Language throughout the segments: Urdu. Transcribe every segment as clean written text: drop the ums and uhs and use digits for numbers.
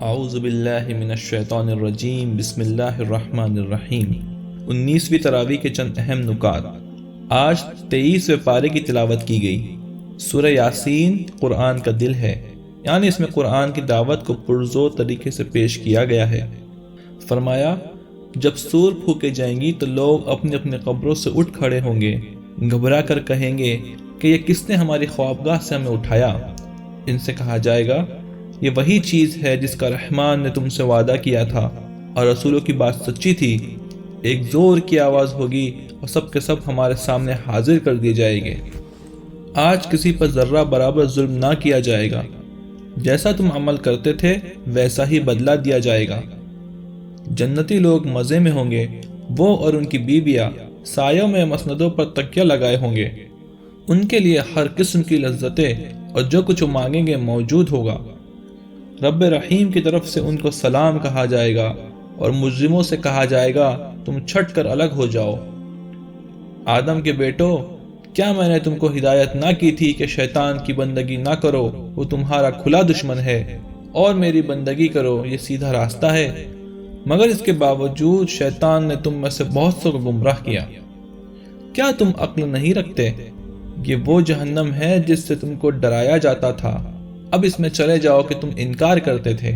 اعوذ باللہ من الشیطان الرجیم، بسم اللہ الرحمن الرحیم۔ 19ویں تراویح کے چند اہم نکات۔ آج 23ویں پارے کی تلاوت کی گئی۔ سورہ یاسین قرآن کا دل ہے، یعنی اس میں قرآن کی دعوت کو پرزور طریقے سے پیش کیا گیا ہے۔ فرمایا، جب سور پھونکے جائیں گی تو لوگ اپنے اپنے قبروں سے اٹھ کھڑے ہوں گے، گھبرا کر کہیں گے کہ یہ کس نے ہماری خوابگاہ سے ہمیں اٹھایا؟ ان سے کہا جائے گا، یہ وہی چیز ہے جس کا رحمان نے تم سے وعدہ کیا تھا اور رسولوں کی بات سچی تھی۔ ایک زور کی آواز ہوگی اور سب کے سب ہمارے سامنے حاضر کر دیے جائیں گے۔ آج کسی پر ذرہ برابر ظلم نہ کیا جائے گا، جیسا تم عمل کرتے تھے ویسا ہی بدلہ دیا جائے گا۔ جنتی لوگ مزے میں ہوں گے، وہ اور ان کی بیویاں سایوں میں مسندوں پر تکیہ لگائے ہوں گے۔ ان کے لیے ہر قسم کی لذتیں اور جو کچھ وہ مانگیں گے موجود ہوگا۔ رب رحیم کی طرف سے ان کو سلام کہا جائے گا اور مجرموں سے کہا جائے گا، تم چھٹ کر الگ ہو جاؤ۔ آدم کے بیٹو، کیا میں نے تم کو ہدایت نہ کی تھی کہ شیطان کی بندگی نہ کرو، وہ تمہارا کھلا دشمن ہے، اور میری بندگی کرو، یہ سیدھا راستہ ہے؟ مگر اس کے باوجود شیطان نے تم میں سے بہت سے کو گمراہ کیا۔ کیا تم عقل نہیں رکھتے؟ یہ وہ جہنم ہے جس سے تم کو ڈرایا جاتا تھا، اب اس میں چلے جاؤ کہ تم انکار کرتے تھے۔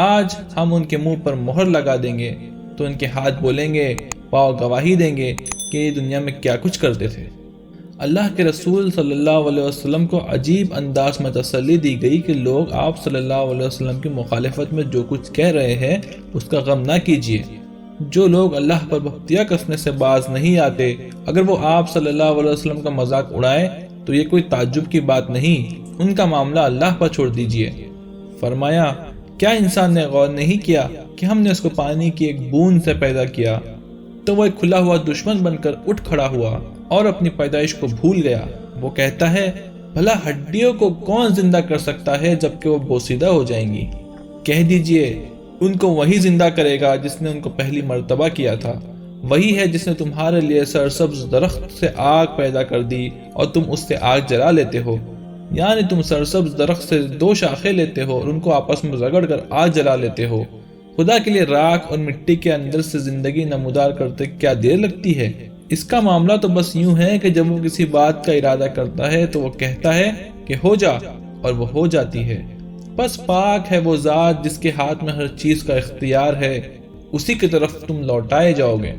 آج ہم ان کے منہ پر مہر لگا دیں گے تو ان کے ہاتھ بولیں گے، پاؤں گواہی دیں گے کہ یہ دنیا میں کیا کچھ کرتے تھے۔ اللہ کے رسول صلی اللہ علیہ وسلم کو عجیب انداز میں تسلی دی گئی کہ لوگ آپ صلی اللہ علیہ وسلم کی مخالفت میں جو کچھ کہہ رہے ہیں اس کا غم نہ کیجیے۔ جو لوگ اللہ پر بختیاں کسنے سے باز نہیں آتے، اگر وہ آپ صلی اللہ علیہ وسلم کا مذاق اڑائیں تو یہ کوئی تعجب کی بات نہیں، ان کا معاملہ اللہ پر چھوڑ دیجیے۔ فرمایا، کیا انسان نے غور نہیں کیا کہ ہم نے اس کو پانی کی ایک بوند سے پیدا کیا تو وہ ایک کھلا ہوا دشمن بن کر اٹھ کھڑا ہوا اور اپنی پیدائش کو بھول گیا۔ وہ کہتا ہے، بھلا ہڈیوں کو کون زندہ کر سکتا ہے جبکہ وہ بوسیدہ ہو جائیں گی؟ کہہ دیجئے، ان کو وہی زندہ کرے گا جس نے ان کو پہلی مرتبہ کیا تھا۔ وہی ہے جس نے تمہارے لیے سرسبز درخت سے آگ پیدا کر دی اور تم اس سے آگ جلا لیتے ہو، یعنی تم سرسبز درخت سے 2 شاخیں لیتے ہو اور ان کو آپس میں رگڑ کر آگ جلا لیتے ہو۔ خدا کے لیے راکھ اور مٹی کے اندر سے زندگی نمودار کرتے کیا دیر لگتی ہے؟ اس کا معاملہ تو بس یوں ہے کہ جب وہ کسی بات کا ارادہ کرتا ہے تو وہ کہتا ہے کہ ہو جا، اور وہ ہو جاتی ہے۔ بس پاک ہے وہ ذات جس کے ہاتھ میں ہر چیز کا اختیار ہے، اسی کی طرف تم لوٹائے جاؤ گے۔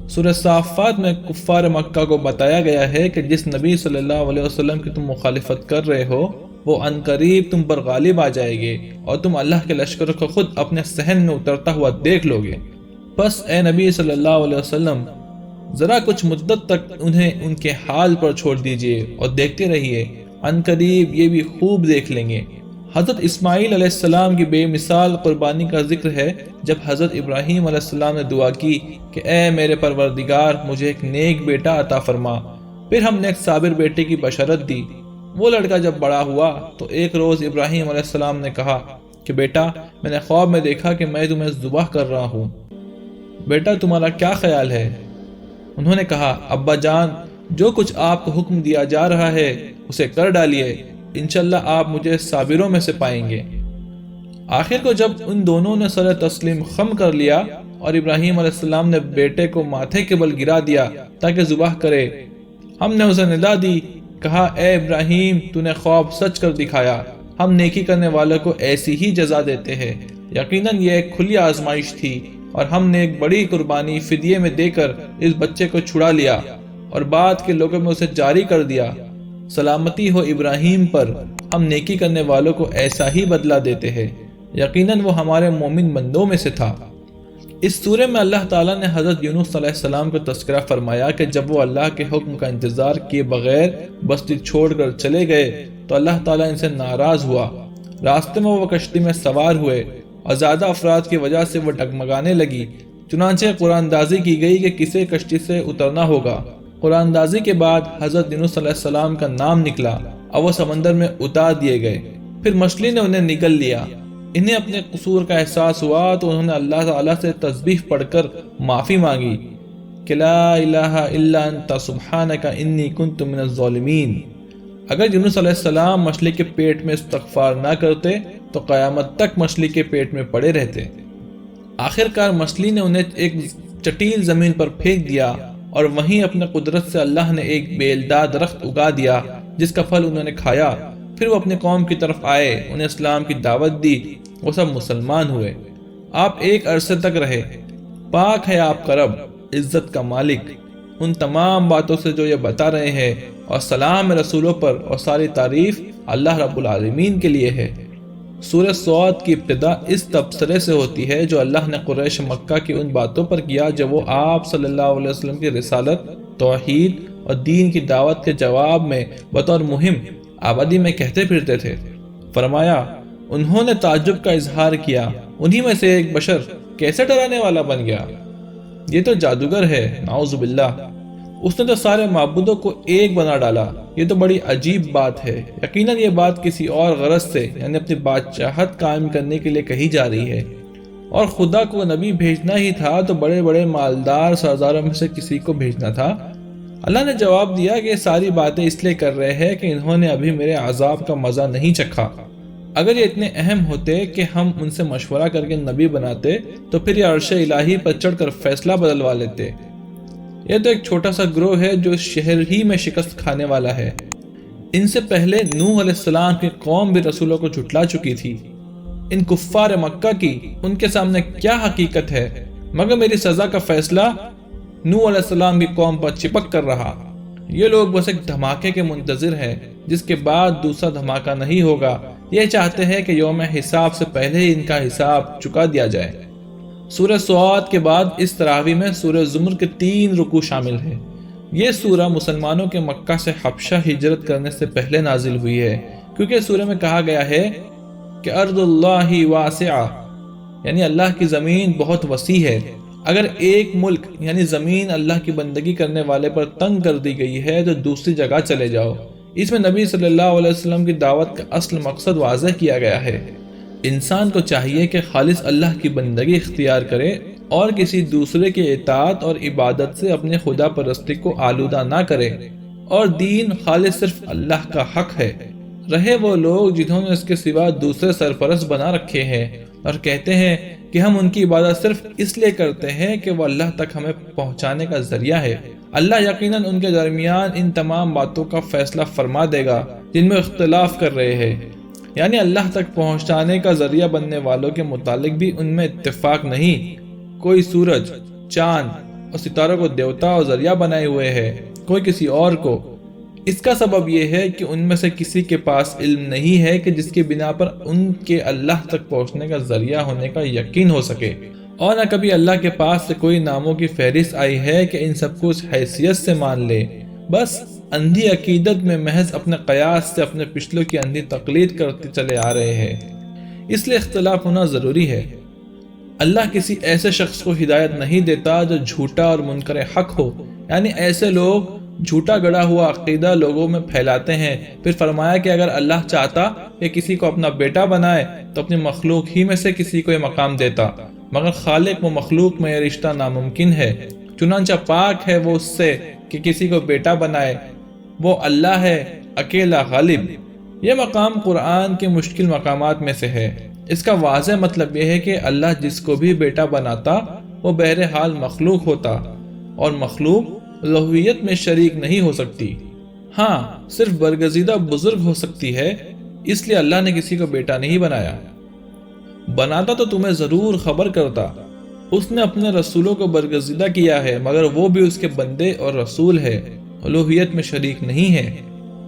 سورہ صافات میں کفار مکہ کو بتایا گیا ہے کہ جس نبی صلی اللہ علیہ وسلم کی تم مخالفت کر رہے ہو وہ عنقریب تم پر غالب آ جائے گے اور تم اللہ کے لشکر کو خود اپنے صحن میں اترتا ہوا دیکھ لو گے۔ بس اے نبی صلی اللہ علیہ وسلم، ذرا کچھ مدت تک انہیں ان کے حال پر چھوڑ دیجئے اور دیکھتے رہیے، عنقریب یہ بھی خوب دیکھ لیں گے۔ حضرت اسماعیل علیہ السلام کی بے مثال قربانی کا ذکر ہے جب حضرت ابراہیم علیہ السلام نے دعا کی کہ اے میرے پروردگار، مجھے ایک نیک بیٹا عطا فرما۔ پھر ہم نے ایک صابر بیٹے کی بشارت دی۔ وہ لڑکا جب بڑا ہوا تو ایک روز ابراہیم علیہ السلام نے کہا کہ بیٹا، میں نے خواب میں دیکھا کہ میں تمہیں ذبح کر رہا ہوں، بیٹا تمہارا کیا خیال ہے؟ انہوں نے کہا، ابا جان، جو کچھ آپ کو حکم دیا جا رہا ہے اسے کر ڈالیے، انشاءاللہ آپ مجھے صابروں میں سے پائیں گے۔ آخر کو جب ان دونوں نے سر تسلیم خم کر لیا اور ابراہیم علیہ السلام نے بیٹے کو ماتھے کے بل گرا دیا تاکہ ذبح کرے، ہم نے اسے ندا دی، کہا، اے ابراہیم، تو نے خواب سچ کر دکھایا، ہم نیکی کرنے والوں کو ایسی ہی جزا دیتے ہیں۔ یقیناً یہ ایک کھلی آزمائش تھی اور ہم نے ایک بڑی قربانی فدیے میں دے کر اس بچے کو چھڑا لیا اور بعد کے لوگوں میں اسے جاری کر دیا۔ سلامتی ہو ابراہیم پر، ہم نیکی کرنے والوں کو ایسا ہی بدلہ دیتے ہیں، یقیناً وہ ہمارے مومن بندوں میں سے تھا۔ اس سورے میں اللہ تعالیٰ نے حضرت یونس علیہ السلام کو تذکرہ فرمایا کہ جب وہ اللہ کے حکم کا انتظار کیے بغیر بستی چھوڑ کر چلے گئے تو اللہ تعالیٰ ان سے ناراض ہوا۔ راستے میں وہ کشتی میں سوار ہوئے اور زیادہ افراد کی وجہ سے وہ ڈگمگانے لگی، چنانچہ قرآن دازی کی گئی کہ کسے کشتی سے اترنا ہوگا۔ قرآن دازی کے بعد حضرت یونس علیہ السلام کا نام نکلا اور وہ سمندر میں اتار دیے گئے۔ پھر مچھلی نے انہیں نگل لیا۔ انہیں اپنے قصور کا احساس ہوا تو انہوں نے اللہ تعالیٰ سے تسبیح پڑھ کر معافی مانگی کہ لا الہ الا انت سبحانک انی کنت من الظالمین۔ اگر یونس علیہ السلام مچھلی کے پیٹ میں استغفار نہ کرتے تو قیامت تک مچھلی کے پیٹ میں پڑے رہتے۔ آخر کار مچھلی نے انہیں ایک چٹیل زمین پر پھینک دیا اور وہیں اپنے قدرت سے اللہ نے ایک بیلدار درخت اگا دیا جس کا پھل انہوں نے کھایا۔ پھر وہ اپنے قوم کی طرف آئے، انہیں اسلام کی دعوت دی، وہ سب مسلمان ہوئے۔ آپ ایک عرصے تک رہے۔ پاک ہے آپ کا رب، عزت کا مالک، ان تمام باتوں سے جو یہ بتا رہے ہیں، اور سلام رسولوں پر، اور ساری تعریف اللہ رب العالمین کے لیے ہے۔ سورہ صاد کی ابتدا اس تبصرے سے ہوتی ہے جو اللہ نے قریش مکہ کی ان باتوں پر کیا جب وہ آپ صلی اللہ علیہ وسلم کی رسالت، توحید اور دین کی دعوت کے جواب میں بطور مہم آبادی میں کہتے پھرتے تھے۔ فرمایا، انہوں نے تعجب کا اظہار کیا، انہی میں سے ایک بشر کیسے ڈرانے والا بن گیا؟ یہ تو جادوگر ہے، نعوذ باللہ، اس نے تو سارے معبودوں کو ایک بنا ڈالا۔ یہ تو بڑی عجیب بات ہے، یقیناً یہ بات کسی اور غرض سے، یعنی اپنی بادشاہت قائم کرنے کے لیے کہی جا رہی ہے، اور خدا کو نبی بھیجنا ہی تھا تو بڑے بڑے مالدار سرداروں میں سے کسی کو بھیجنا تھا۔ اللہ نے جواب دیا کہ یہ ساری باتیں اس لیے کر رہے ہیں کہ انہوں نے ابھی میرے عذاب کا مزہ نہیں چکھا۔ اگر یہ اتنے اہم ہوتے کہ ہم ان سے مشورہ کر کے نبی بناتے تو پھر یہ عرش الہی پر چڑھ کر فیصلہ بدلوا لیتے۔ یہ تو ایک چھوٹا سا گروہ ہے جو اس شہر ہی میں شکست کھانے والا ہے۔ ان سے پہلے نوح علیہ السلام کی قوم بھی رسولوں کو جھٹلا چکی تھی۔ ان کفار مکہ کی ان کے سامنے کیا حقیقت ہے مگر میری سزا کا فیصلہ نوح علیہ السلام کی قوم پر چپک کر رہا۔ یہ لوگ بس ایک دھماکے کے منتظر ہیں جس کے بعد دوسرا دھماکہ نہیں ہوگا۔ یہ چاہتے ہیں کہ یوم حساب سے پہلے ہی ان کا حساب چکا دیا جائے۔ سورہ صاد کے بعد اس تراویح میں سورہ زمر کے 3 رکوع شامل ہیں۔ یہ سورہ مسلمانوں کے مکہ سے حبشہ ہجرت کرنے سے پہلے نازل ہوئی ہے، کیونکہ سورہ میں کہا گیا ہے کہ ارض اللہ واسعہ، یعنی اللہ کی زمین بہت وسیع ہے۔ اگر ایک ملک یعنی زمین اللہ کی بندگی کرنے والے پر تنگ کر دی گئی ہے تو دوسری جگہ چلے جاؤ۔ اس میں نبی صلی اللہ علیہ وسلم کی دعوت کا اصل مقصد واضح کیا گیا ہے۔ انسان کو چاہیے کہ خالص اللہ کی بندگی اختیار کرے اور کسی دوسرے کی اطاعت اور عبادت سے اپنے خدا پرستی کو آلودہ نہ کرے، اور دین خالص صرف اللہ کا حق ہے۔ رہے وہ لوگ جنہوں نے اس کے سوا دوسرے سرپرست بنا رکھے ہیں اور کہتے ہیں کہ ہم ان کی عبادت صرف اس لیے کرتے ہیں کہ وہ اللہ تک ہمیں پہنچانے کا ذریعہ ہے، اللہ یقیناً ان کے درمیان ان تمام باتوں کا فیصلہ فرما دے گا جن میں اختلاف کر رہے ہیں، یعنی اللہ تک پہنچانے کا ذریعہ بننے والوں کے متعلق بھی ان میں اتفاق نہیں۔ کوئی سورج، چاند اور ستاروں کو دیوتا اور ذریعہ بنائے ہوئے ہے، کوئی کسی اور کو۔ اس کا سبب یہ ہے کہ ان میں سے کسی کے پاس علم نہیں ہے کہ جس کی بنا پر ان کے اللہ تک پہنچنے کا ذریعہ ہونے کا یقین ہو سکے، اور نہ کبھی اللہ کے پاس سے کوئی ناموں کی فہرست آئی ہے کہ ان سب کو اس حیثیت سے مان لے۔ بس اندھی عقیدت میں محض اپنے قیاس سے اپنے پچھلوں کی اندھی تقلید کرتے چلے آ رہے ہیں۔ اس لیے اختلاف ہونا ضروری ہے۔ اللہ کسی ایسے شخص کو ہدایت نہیں دیتا جو جھوٹا اور منکر حق ہو، یعنی ایسے لوگ جھوٹا گڑا ہوا عقیدہ لوگوں میں پھیلاتے ہیں۔ پھر فرمایا کہ اگر اللہ چاہتا کہ کسی کو اپنا بیٹا بنائے تو اپنی مخلوق ہی میں سے کسی کو یہ مقام دیتا، مگر خالق و مخلوق میں یہ رشتہ ناممکن ہے، چنانچہ پاک ہے وہ اس سے کہ کسی کو بیٹا بنائے، وہ اللہ ہے اکیلا غالب۔ یہ مقام قرآن کے مشکل مقامات میں سے ہے۔ اس کا واضح مطلب یہ ہے کہ اللہ جس کو بھی بیٹا بناتا وہ بہرحال مخلوق ہوتا، اور مخلوق الوہیت میں شریک نہیں ہو سکتی۔ ہاں، صرف برگزیدہ بزرگ ہو سکتی ہے، اس لیے اللہ نے کسی کو بیٹا نہیں بنایا۔ بناتا تو تمہیں ضرور خبر کرتا۔ اس نے اپنے رسولوں کو برگزیدہ کیا ہے، مگر وہ بھی اس کے بندے اور رسول ہے، الوہیت میں شریک نہیں ہے۔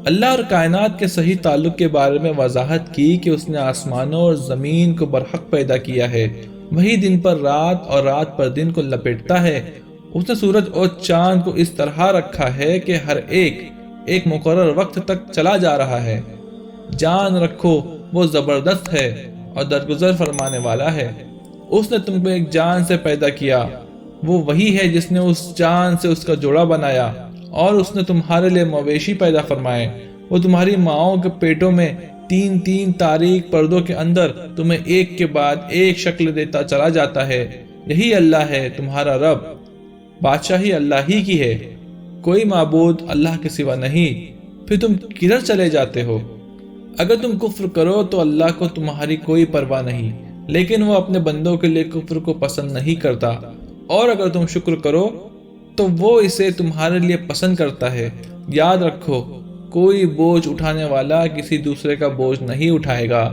اللہ اور کائنات کے صحیح تعلق کے بارے میں وضاحت کی کہ اس نے آسمانوں اور زمین کو برحق پیدا کیا ہے، وہی دن پر رات اور رات پر دن کو لپیٹتا ہے۔ اس نے سورج اور چاند کو اس طرح رکھا ہے کہ ہر ایک مقرر وقت تک چلا جا رہا ہے۔ جان رکھو وہ زبردست ہے اور درگزر فرمانے والا ہے۔ اس نے تم کو ایک جان سے پیدا کیا، وہ وہی ہے جس نے اس جان سے اس کا جوڑا بنایا، اور اس نے تمہارے لیے مویشی پیدا فرمائے۔ وہ تمہاری ماؤں کے پیٹوں میں 3 تاریک پردوں کے اندر تمہیں ایک کے بعد ایک شکل دیتا چلا جاتا ہے۔ یہی اللہ ہے تمہارا رب، بادشاہی اللہ ہی کی ہے، کوئی معبود اللہ کے سوا نہیں۔ پھر تم کدھر چلے جاتے ہو؟ اگر تم کفر کرو تو اللہ کو تمہاری کوئی پرواہ نہیں، لیکن وہ اپنے بندوں کے لیے کفر کو پسند نہیں کرتا، اور اگر تم شکر کرو تو وہ اسے تمہارے لیے پسند کرتا ہے۔ یاد رکھو، کوئی بوجھ اٹھانے والا کسی دوسرے کا بوجھ نہیں اٹھائے گا۔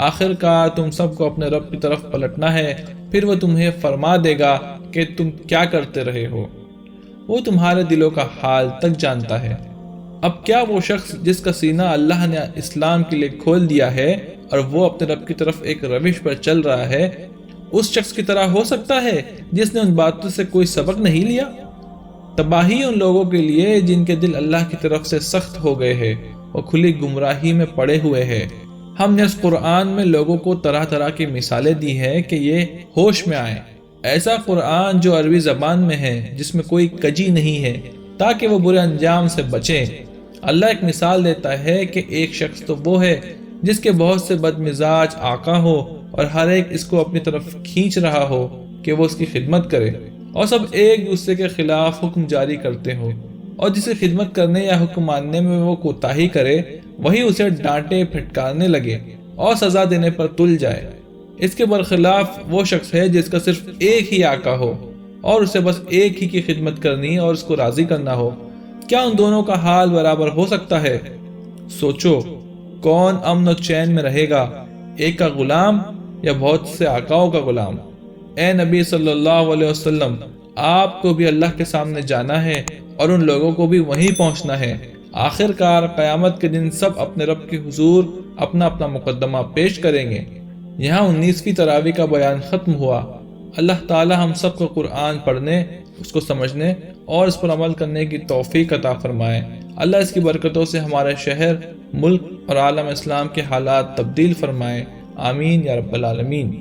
آخر کار تم سب کو اپنے رب کی طرف پلٹنا ہے، پھر وہ تمہیں فرما دے گا کہ تم کیا کرتے رہے ہو۔ وہ تمہارے دلوں کا حال تک جانتا ہے۔ اب کیا وہ شخص جس کا سینہ اللہ نے اسلام کے لیے کھول دیا ہے اور وہ اپنے رب کی طرف ایک روش پر چل رہا ہے، اس شخص کی طرح ہو سکتا ہے جس نے ان باتوں سے کوئی سبق نہیں لیا؟ تباہی ان لوگوں کے لیے جن کے دل اللہ کی طرف سے سخت ہو گئے ہیں، وہ کھلی گمراہی میں پڑے ہوئے ہیں۔ ہم نے اس قرآن میں لوگوں کو طرح طرح کی مثالیں دی ہیں کہ یہ ہوش میں آئیں۔ ایسا قرآن جو عربی زبان میں ہے، جس میں کوئی کجی نہیں ہے، تاکہ وہ برے انجام سے بچیں۔ اللہ ایک مثال دیتا ہے کہ ایک شخص تو وہ ہے جس کے بہت سے بد مزاج آقا ہو اور ہر ایک اس کو اپنی طرف کھینچ رہا ہو کہ وہ اس کی خدمت کرے، اور سب ایک دوسرے کے خلاف حکم جاری کرتے ہو، اور جسے خدمت کرنے یا حکم ماننے میں وہ کوتاہی کرے، وہی اسے ڈانٹے پھٹکارنے لگے اور سزا دینے پر تل جائے۔ اس کے برخلاف وہ شخص ہے جس کا صرف ایک ہی آقا ہو اور اسے بس ایک ہی کی خدمت کرنی اور اس کو راضی کرنا ہو۔ کیا ان دونوں کا حال برابر ہو سکتا ہے؟ سوچو، کون امن و چین میں رہے گا، ایک کا غلام یا بہت سے آقاؤں کا غلام؟ اے نبی صلی اللہ علیہ وسلم، آپ کو بھی اللہ کے سامنے جانا ہے اور ان لوگوں کو بھی وہیں پہنچنا ہے۔ آخر کار قیامت کے دن سب اپنے رب کے حضور اپنا اپنا مقدمہ پیش کریں گے۔ یہاں 19ویں تراویح کا بیان ختم ہوا۔ اللہ تعالی ہم سب کو قرآن پڑھنے، اس کو سمجھنے اور اس پر عمل کرنے کی توفیق عطا فرمائے۔ اللہ اس کی برکتوں سے ہمارے شہر، ملک اور عالم اسلام کے حالات تبدیل فرمائے۔ آمین یا رب العالمین۔